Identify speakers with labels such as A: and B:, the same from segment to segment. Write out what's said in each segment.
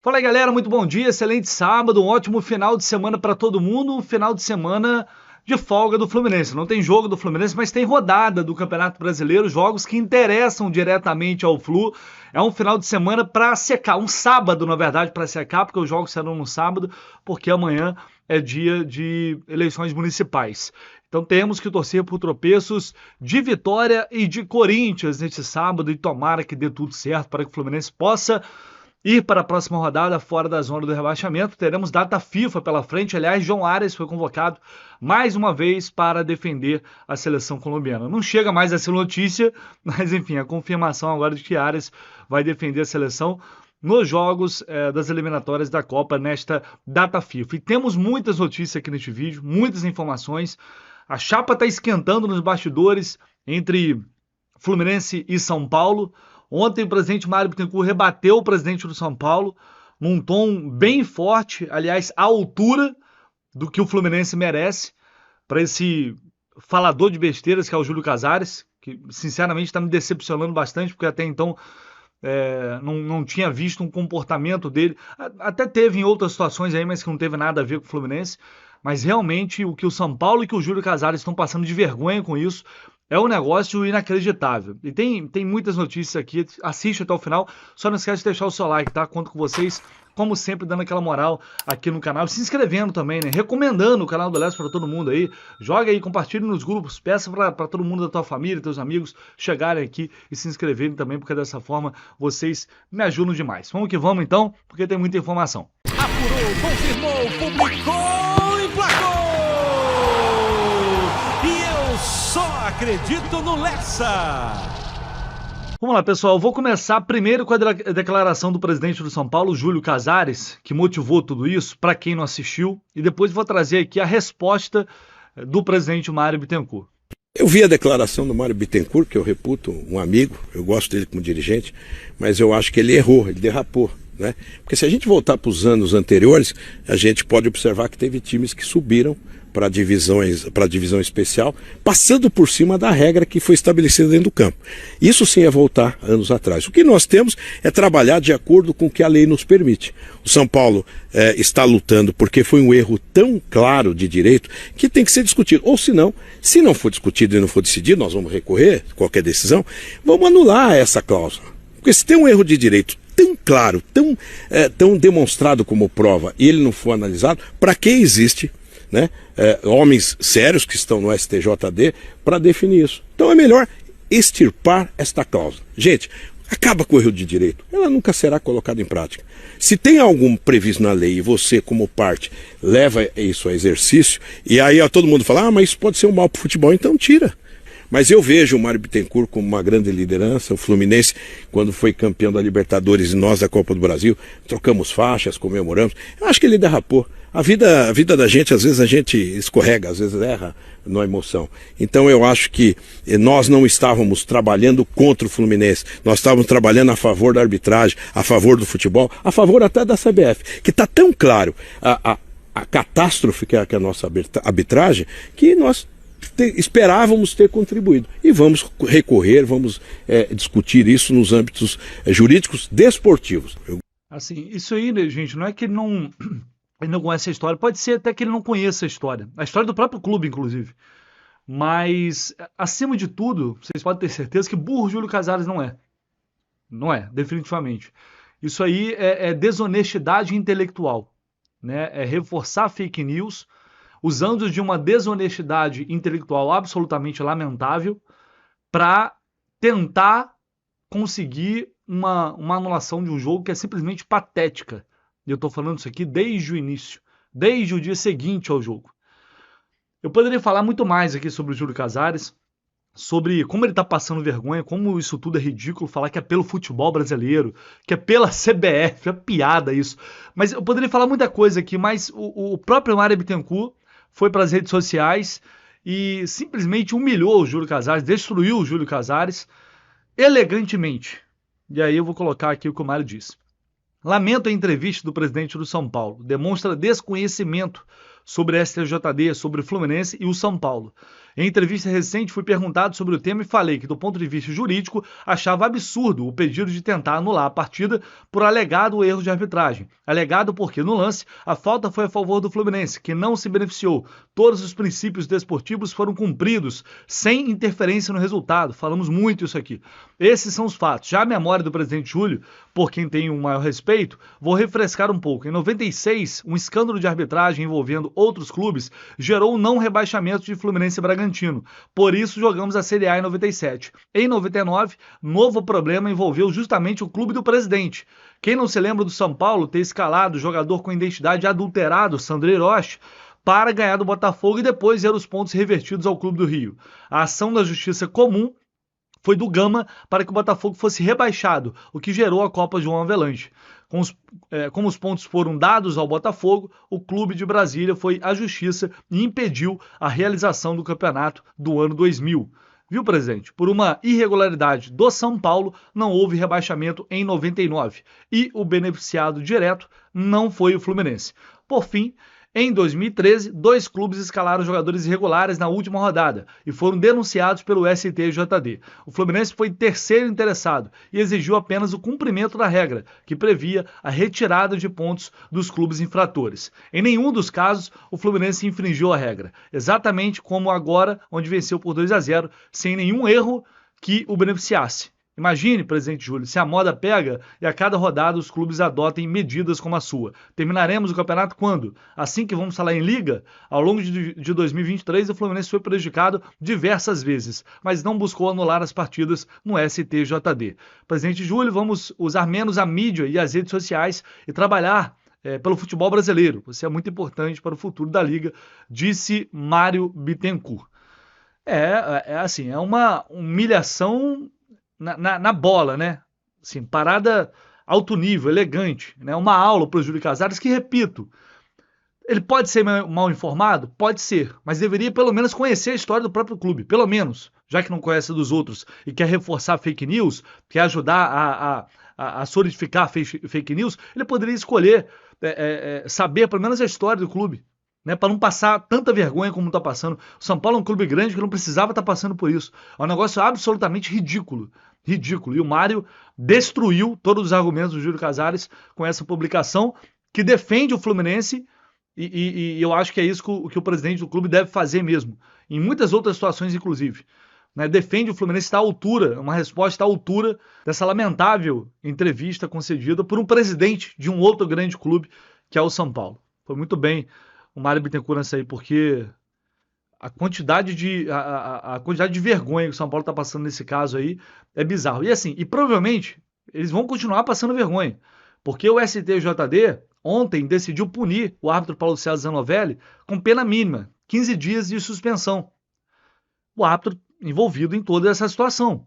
A: Fala aí, galera, muito bom dia, excelente sábado, um ótimo final de semana para todo mundo, um final de semana de folga do Fluminense. Não tem jogo do Fluminense, mas tem rodada do Campeonato Brasileiro, jogos que interessam diretamente ao Flu. É um final de semana para secar, um sábado, na verdade, para secar, porque os jogos serão no sábado, porque amanhã é dia de eleições municipais. Então temos que torcer por tropeços de Vitória e de Corinthians neste sábado e tomara que dê tudo certo para que o Fluminense possa ir para a próxima rodada fora da zona do rebaixamento. Teremos data FIFA pela frente. Aliás, João Ares foi convocado mais uma vez para defender a seleção colombiana. Não chega mais a ser notícia, mas enfim, a confirmação agora de que Ares vai defender a seleção nos jogos das eliminatórias da Copa nesta data FIFA. E temos muitas notícias aqui neste vídeo, muitas informações. A chapa está esquentando nos bastidores entre Fluminense e São Paulo. Ontem o presidente Mário Bittencourt rebateu o presidente do São Paulo num tom bem forte, aliás, à altura do que o Fluminense merece, para esse falador de besteiras que é o Júlio Casares, que sinceramente está me decepcionando bastante, porque até então não tinha visto um comportamento dele, até teve em outras situações aí, mas que não teve nada a ver com o Fluminense, mas realmente o que o São Paulo e que o Júlio Casares estão passando de vergonha com isso é um negócio inacreditável. E tem muitas notícias aqui, assiste até o final, só não esquece de deixar o seu like, tá? Conto com vocês, como sempre, dando aquela moral aqui no canal, se inscrevendo também, né? Recomendando o canal do Léo para todo mundo aí, joga aí, compartilhe nos grupos, peça para todo mundo da tua família, teus amigos chegarem aqui e se inscreverem também, porque dessa forma vocês me ajudam demais. Vamos que vamos então, porque tem muita informação.
B: Apurou, confirmou, publicou, emplacou! E eu só acredito no Lessa!
A: Vamos lá, pessoal. Eu vou começar primeiro com a declaração do presidente do São Paulo, Júlio Casares, que motivou tudo isso, para quem não assistiu, e depois vou trazer aqui a resposta do presidente Mário Bittencourt.
C: Eu vi a declaração do Mário Bittencourt, que eu reputo um amigo, eu gosto dele como dirigente, mas eu acho que ele errou, ele derrapou, né? Porque se a gente voltar para os anos anteriores, a gente pode observar que teve times que subiram para a divisão especial, passando por cima da regra que foi estabelecida dentro do campo. Isso sim é voltar anos atrás. O que nós temos é trabalhar de acordo com o que a lei nos permite. O São Paulo está lutando porque foi um erro tão claro de direito que tem que ser discutido. Ou se não for discutido e não for decidido, nós vamos recorrer, qualquer decisão, vamos anular essa cláusula. Porque se tem um erro de direito tão claro, tão demonstrado como prova, e ele não for analisado, para que existe, né, homens sérios que estão no STJD para definir isso? Então é melhor extirpar esta cláusula. Gente, acaba com o erro de direito, ela nunca será colocada em prática. Se tem algum previsto na lei e você, como parte, leva isso a exercício, e aí todo mundo fala, mas isso pode ser um mal para o futebol, então tira. Mas eu vejo o Mário Bittencourt como uma grande liderança. O Fluminense, quando foi campeão da Libertadores e nós da Copa do Brasil, trocamos faixas, comemoramos. Eu acho que ele derrapou. A vida da gente, às vezes a gente escorrega, às vezes erra na emoção. Então eu acho que nós não estávamos trabalhando contra o Fluminense, nós estávamos trabalhando a favor da arbitragem, a favor do futebol, a favor até da CBF, que está tão claro a catástrofe que é a nossa arbitragem, que nós esperávamos ter contribuído. E vamos recorrer, vamos discutir isso nos âmbitos jurídicos desportivos.
A: Assim, isso aí, né, gente, não é que ele não conhece a história, pode ser até que ele não conheça a história do próprio clube, inclusive. Mas, acima de tudo, vocês podem ter certeza que burro Júlio Casares não é. Não é, definitivamente. Isso aí é desonestidade intelectual, né? É reforçar fake news, usando de uma desonestidade intelectual absolutamente lamentável para tentar conseguir uma anulação de um jogo que é simplesmente patética. E eu estou falando isso aqui desde o início, desde o dia seguinte ao jogo. Eu poderia falar muito mais aqui sobre o Júlio Casares, sobre como ele está passando vergonha, como isso tudo é ridículo, falar que é pelo futebol brasileiro, que é pela CBF, é piada isso. Mas eu poderia falar muita coisa aqui, mas o próprio Mário Bittencourt foi para as redes sociais e simplesmente humilhou o Júlio Casares, destruiu o Júlio Casares elegantemente. E aí eu vou colocar aqui o que o Mário disse. Lamento a entrevista do presidente do São Paulo, demonstra desconhecimento sobre STJD, sobre Fluminense e o São Paulo. Em entrevista recente, fui perguntado sobre o tema e falei que, do ponto de vista jurídico, achava absurdo o pedido de tentar anular a partida por alegado erro de arbitragem. Alegado porque, no lance, a falta foi a favor do Fluminense, que não se beneficiou. Todos os princípios desportivos foram cumpridos, sem interferência no resultado. Falamos muito isso aqui. Esses são os fatos. Já a memória do presidente Júlio, por quem tenho um maior respeito, vou refrescar um pouco. Em 96, um escândalo de arbitragem envolvendo outros clubes gerou o não rebaixamento de Fluminense e Bragantino. Por isso, jogamos a Série A em 97. Em 99, novo problema envolveu justamente o clube do presidente. Quem não se lembra do São Paulo ter escalado o jogador com identidade adulterado, Sandro Hiroshi, para ganhar do Botafogo e depois ver os pontos revertidos ao Clube do Rio. A ação da Justiça Comum foi do Gama para que o Botafogo fosse rebaixado, o que gerou a Copa João Avelange. Como os pontos foram dados ao Botafogo, o clube de Brasília foi à Justiça e impediu a realização do campeonato do ano 2000. Viu, presidente? Por uma irregularidade do São Paulo, não houve rebaixamento em 99 e o beneficiado direto não foi o Fluminense. Por fim, em 2013, 2 clubes escalaram jogadores irregulares na última rodada e foram denunciados pelo STJD. O Fluminense foi terceiro interessado e exigiu apenas o cumprimento da regra, que previa a retirada de pontos dos clubes infratores. Em nenhum dos casos, o Fluminense infringiu a regra, exatamente como agora, onde venceu por 2-0, sem nenhum erro que o beneficiasse. Imagine, presidente Júlio, se a moda pega e a cada rodada os clubes adotem medidas como a sua. Terminaremos o campeonato quando? Assim que vamos falar em liga? Ao longo de 2023, o Fluminense foi prejudicado diversas vezes, mas não buscou anular as partidas no STJD. Presidente Júlio, vamos usar menos a mídia e as redes sociais e trabalhar pelo futebol brasileiro. Você é muito importante para o futuro da liga, disse Mário Bittencourt. É uma humilhação na bola, né? Assim, parada alto nível, elegante, né? Uma aula para o Júlio Casares que, repito, ele pode ser mal informado? Pode ser, mas deveria pelo menos conhecer a história do próprio clube, pelo menos, já que não conhece dos outros e quer reforçar fake news, quer ajudar a solidificar fake news, ele poderia escolher saber pelo menos a história do clube, né, para não passar tanta vergonha como está passando. O São Paulo é um clube grande que não precisava estar passando por isso. É um negócio absolutamente ridículo. Ridículo. E o Mário destruiu todos os argumentos do Júlio Casares com essa publicação que defende o Fluminense e eu acho que é isso que o presidente do clube deve fazer mesmo. Em muitas outras situações, inclusive. Né, defende o Fluminense, está à altura, uma resposta à altura dessa lamentável entrevista concedida por um presidente de um outro grande clube, que é o São Paulo. Foi muito bem o Mário Bittencourt nessa aí, porque a quantidade de vergonha que o São Paulo está passando nesse caso aí é bizarro. E assim, provavelmente eles vão continuar passando vergonha, porque o STJD ontem decidiu punir o árbitro Paulo César Zanovelli com pena mínima, 15 dias de suspensão. O árbitro envolvido em toda essa situação.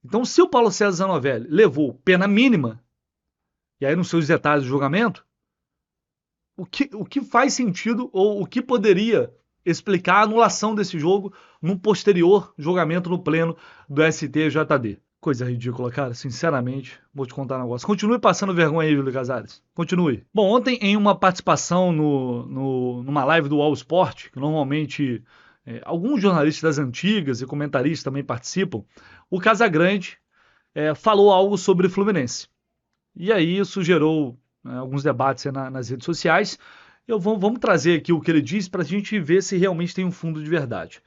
A: Então, se o Paulo César Zanovelli levou pena mínima, e aí nos seus detalhes do julgamento, o que faz sentido ou o que poderia explicar a anulação desse jogo num posterior julgamento no pleno do STJD? Coisa ridícula, cara, sinceramente, vou te contar um negócio. Continue passando vergonha aí, Júlio Casares. Continue. Bom, ontem em uma participação numa live do All Sport, que normalmente alguns jornalistas das antigas e comentaristas também participam, o Casagrande falou algo sobre Fluminense. E aí isso gerou alguns debates nas redes sociais. Vamos trazer aqui o que ele disse para a gente ver se realmente tem um fundo de verdade.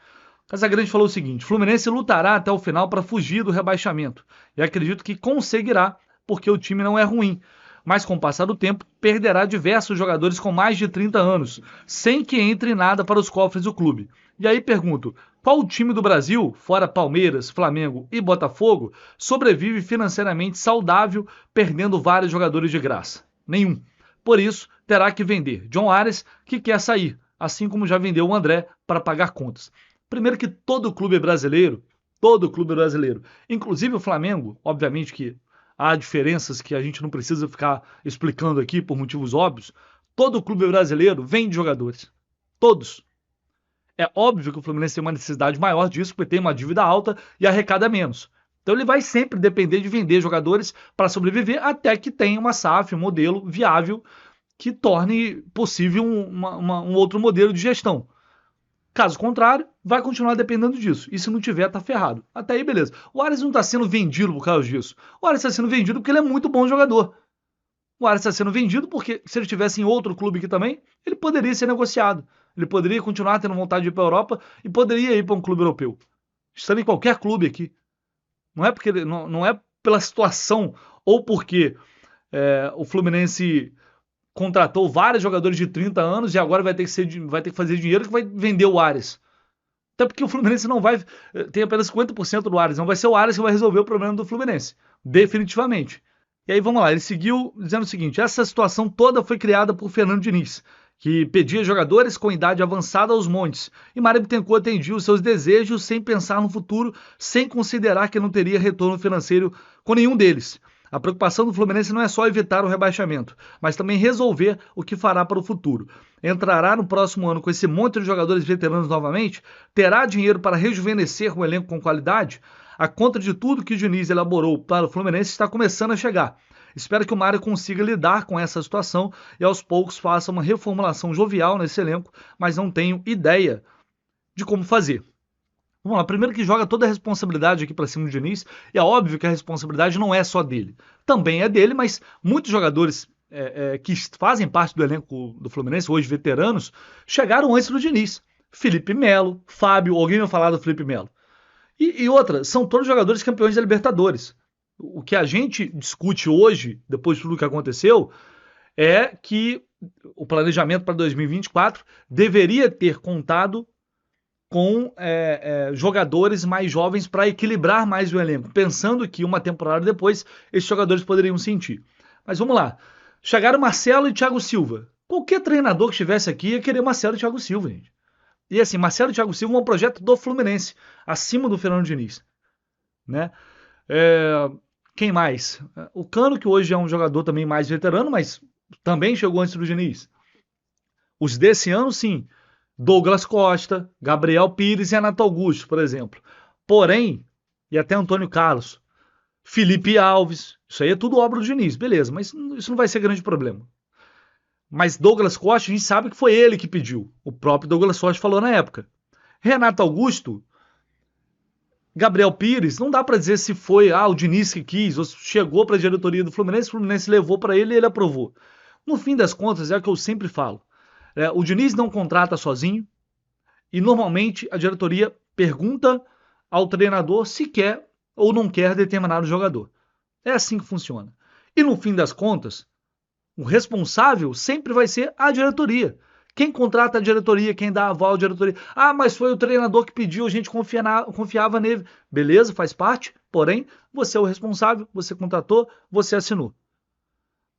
A: Casagrande falou o seguinte: Fluminense lutará até o final para fugir do rebaixamento e acredito que conseguirá, porque o time não é ruim, mas com o passar do tempo perderá diversos jogadores com mais de 30 anos, sem que entre nada para os cofres do clube. E aí pergunto, qual time do Brasil, fora Palmeiras, Flamengo e Botafogo, sobrevive financeiramente saudável perdendo vários jogadores de graça? Nenhum. Por isso, terá que vender John Ares, que quer sair, assim como já vendeu o André para pagar contas. Primeiro que todo clube brasileiro, inclusive o Flamengo, obviamente que há diferenças que a gente não precisa ficar explicando aqui por motivos óbvios, todo clube brasileiro vende jogadores. Todos. É óbvio que o Fluminense tem uma necessidade maior disso, porque tem uma dívida alta e arrecada menos. Então ele vai sempre depender de vender jogadores para sobreviver até que tenha uma SAF, um modelo viável que torne possível um outro modelo de gestão. Caso contrário, vai continuar dependendo disso. E se não tiver, tá ferrado. Até aí, beleza. O Ares não está sendo vendido por causa disso. O Ares está sendo vendido porque ele é muito bom jogador. O Ares está sendo vendido porque, se ele estivesse em outro clube aqui também, ele poderia ser negociado. Ele poderia continuar tendo vontade de ir para a Europa e poderia ir para um clube europeu. Estando em qualquer clube aqui. Não é porque não é pela situação ou porque o Fluminense contratou vários jogadores de 30 anos e agora vai ter que fazer dinheiro que vai vender o Ares. Até porque o Fluminense não vai ter apenas 50% do Ares. Não vai ser o Ares que vai resolver o problema do Fluminense. Definitivamente. E aí vamos lá, ele seguiu dizendo o seguinte: essa situação toda foi criada por Fernando Diniz, que pedia jogadores com idade avançada aos montes, e Mário Bittencourt atendia os seus desejos sem pensar no futuro, sem considerar que não teria retorno financeiro com nenhum deles. A preocupação do Fluminense não é só evitar o rebaixamento, mas também resolver o que fará para o futuro. Entrará no próximo ano com esse monte de jogadores veteranos novamente? Terá dinheiro para rejuvenescer o elenco com qualidade? A conta de tudo que o Diniz elaborou para o Fluminense está começando a chegar. Espero que o Mário consiga lidar com essa situação e aos poucos faça uma reformulação jovial nesse elenco, mas não tenho ideia de como fazer. Vamos lá, primeiro que joga toda a responsabilidade aqui para cima do Diniz, e é óbvio que a responsabilidade não é só dele. Também é dele, mas muitos jogadores que fazem parte do elenco do Fluminense, hoje veteranos, chegaram antes do Diniz. Felipe Melo, Fábio, alguém vai falar do Felipe Melo. E outra, são todos jogadores campeões da Libertadores. O que a gente discute hoje, depois de tudo que aconteceu, é que o planejamento para 2024 deveria ter contado com jogadores mais jovens para equilibrar mais o elenco, pensando que uma temporada depois esses jogadores poderiam sentir. Mas vamos lá. Chegaram Marcelo e Thiago Silva. Qualquer treinador que estivesse aqui ia querer Marcelo e Thiago Silva, gente. E assim, Marcelo e Thiago Silva é um projeto do Fluminense, acima do Fernando Diniz. Né? Quem mais? O Cano, que hoje é um jogador também mais veterano, mas também chegou antes do Diniz. Os desse ano, sim. Douglas Costa, Gabriel Pires e Renato Augusto, por exemplo. Porém, e até Antônio Carlos, Felipe Alves, isso aí é tudo obra do Diniz, beleza, mas isso não vai ser grande problema. Mas Douglas Costa, a gente sabe que foi ele que pediu. O próprio Douglas Costa falou na época. Renato Augusto, Gabriel Pires, não dá para dizer se foi o Diniz que quis, ou chegou para a diretoria do Fluminense, o Fluminense levou para ele e ele aprovou. No fim das contas, é o que eu sempre falo. O Diniz não contrata sozinho e normalmente a diretoria pergunta ao treinador se quer ou não quer determinado jogador. É assim que funciona. E no fim das contas, o responsável sempre vai ser a diretoria. Quem contrata a diretoria, quem dá aval à diretoria. Mas foi o treinador que pediu, a gente confiava nele. Beleza, faz parte, porém, você é o responsável, você contratou, você assinou.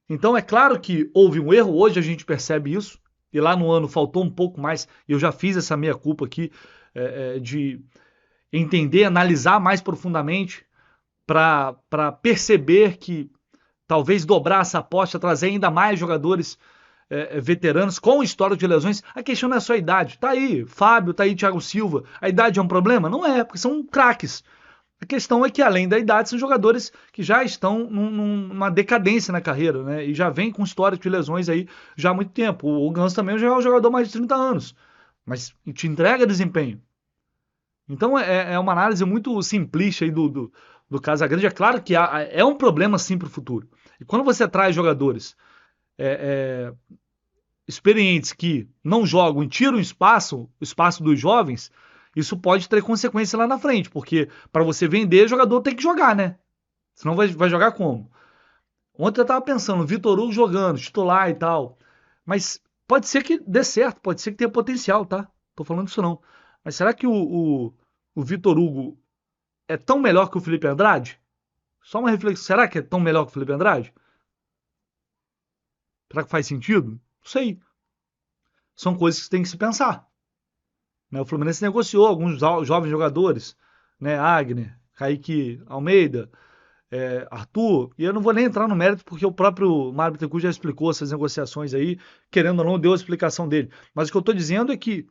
A: Então é claro que houve um erro, hoje a gente percebe isso, e lá no ano faltou um pouco mais, e eu já fiz essa meia-culpa aqui, de entender, analisar mais profundamente, para perceber que talvez dobrar essa aposta, trazer ainda mais jogadores veteranos com história de lesões. A questão não é só a idade. Tá aí Fábio, tá aí Thiago Silva. A idade é um problema? Não é, porque são craques. A questão é que, além da idade, são jogadores que já estão numa decadência na carreira, né? E já vem com história de lesões aí já há muito tempo. O Ganso também já é um jogador mais de 30 anos, mas te entrega desempenho. Então é uma análise muito simplista aí do Casagrande. É claro que é um problema sim para o futuro. E quando você traz jogadores experientes que não jogam e tiram o espaço dos jovens, isso pode ter consequência lá na frente, porque para você vender, o jogador tem que jogar, né? Senão vai jogar como? Ontem eu estava pensando, o Vitor Hugo jogando, titular e tal, mas pode ser que dê certo, pode ser que tenha potencial, tá? Tô falando isso não. Mas será que o Vitor Hugo é tão melhor que o Felipe Andrade? Só uma reflexão, será que é tão melhor que o Felipe Andrade? Será que faz sentido? Não sei. São coisas que tem que se pensar. O Fluminense negociou alguns jovens jogadores, né? Agner, Kaique Almeida, Arthur, e eu não vou nem entrar no mérito porque o próprio Mário Bittencourt já explicou essas negociações aí, querendo ou não, deu a explicação dele. Mas o que eu estou dizendo é que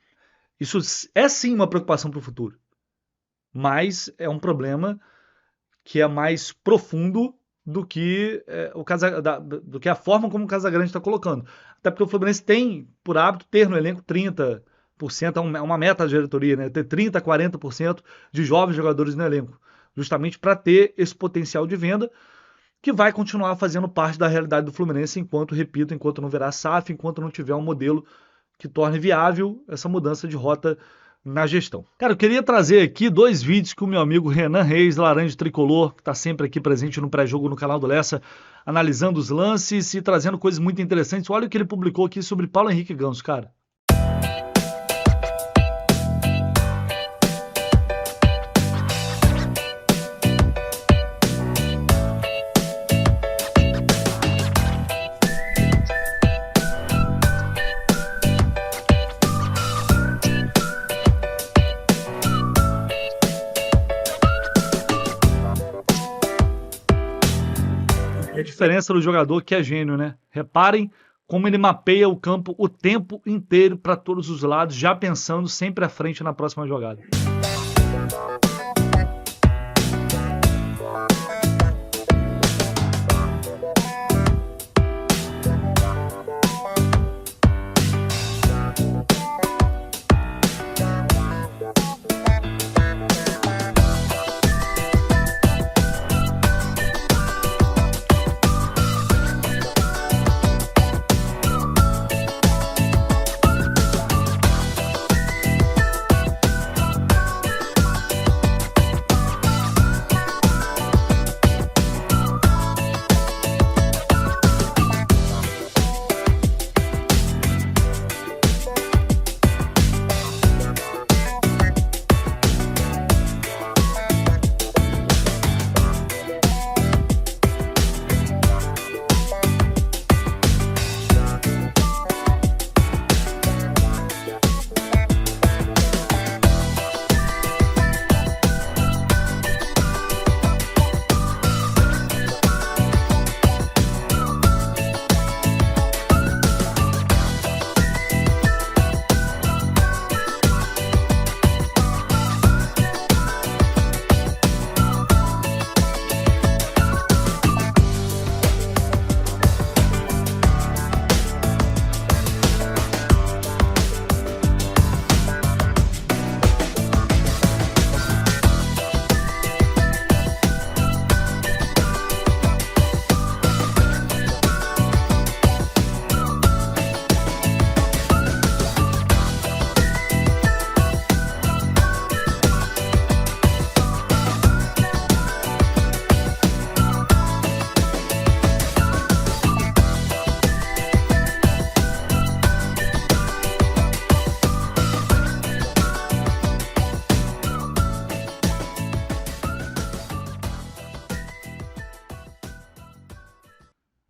A: isso é sim uma preocupação para o futuro, mas é um problema que é mais profundo do que, do que a forma como o Casagrande está colocando. Até porque o Fluminense tem, por hábito, ter no elenco 30%, é uma meta da diretoria, né? Ter 30%, 40% de jovens jogadores no elenco, justamente para ter esse potencial de venda que vai continuar fazendo parte da realidade do Fluminense enquanto, repito, enquanto não virar SAF, enquanto não tiver um modelo que torne viável essa mudança de rota na gestão. Cara, eu queria trazer aqui 2 vídeos que o meu amigo Renan Reis, Laranja Tricolor, que está sempre aqui presente no pré-jogo no canal do Lessa, analisando os lances e trazendo coisas muito interessantes. Olha o que ele publicou aqui sobre Paulo Henrique Ganso, cara. E a diferença do jogador que é gênio, né? Reparem como ele mapeia o campo o tempo inteiro para todos os lados, já pensando sempre à frente na próxima jogada.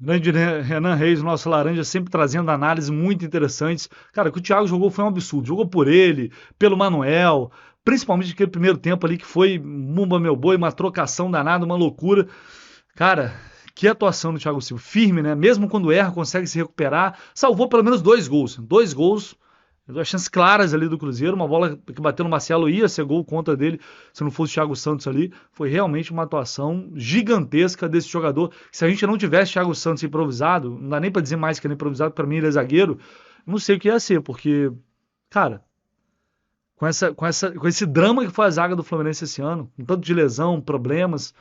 A: Grande Renan Reis, nosso laranja, sempre trazendo análises muito interessantes. Cara, o que o Thiago jogou foi um absurdo. Jogou por ele, pelo Manuel, principalmente aquele primeiro tempo ali que foi Mumba Meu Boi, uma trocação danada, uma loucura. Cara, que atuação do Thiago Silva. Firme, né? Mesmo quando erra, consegue se recuperar. Salvou pelo menos 2 gols. 2 gols. As chances claras ali do Cruzeiro, uma bola que bateu no Marcelo ia ser gol contra dele, se não fosse o Thiago Santos ali. Foi realmente uma atuação gigantesca desse jogador. Se a gente não tivesse Thiago Santos improvisado, não dá nem pra dizer mais que ele é improvisado, pra mim ele é zagueiro, não sei o que ia ser, porque, cara, com esse drama que foi a zaga do Fluminense esse ano, com tanto de lesão, problemas,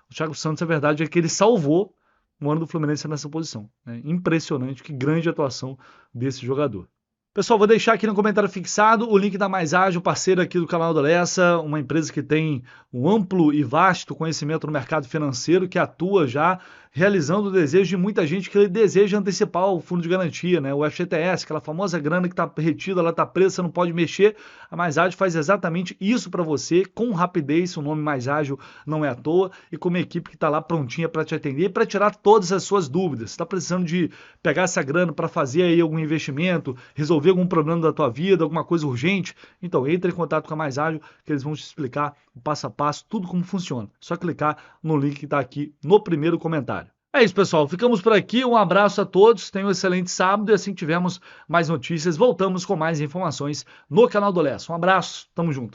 A: o Thiago Santos, a verdade é que ele salvou o ano do Fluminense nessa posição. Né? Impressionante, que grande atuação desse jogador. Pessoal, vou deixar aqui no comentário fixado o link da Mais Ágil, parceira aqui do canal do Lessa, uma empresa que tem um amplo e vasto conhecimento no mercado financeiro, que atua já realizando o desejo de muita gente que deseja antecipar o fundo de garantia, né? O FGTS, aquela famosa grana que está retida, ela está presa, você não pode mexer. A Mais Ágil faz exatamente isso para você, com rapidez, o nome Mais Ágil não é à toa, e com uma equipe que está lá prontinha para te atender e para tirar todas as suas dúvidas. Você está precisando de pegar essa grana para fazer aí algum investimento, resolver algum problema da tua vida, alguma coisa urgente, então entre em contato com a Mais Ágil, que eles vão te explicar o passo a passo, tudo como funciona. Só clicar no link que está aqui no primeiro comentário. É isso, pessoal. Ficamos por aqui. Um abraço a todos. Tenham um excelente sábado e assim que tivermos mais notícias, voltamos com mais informações no canal do Lessa. Um abraço. Tamo junto.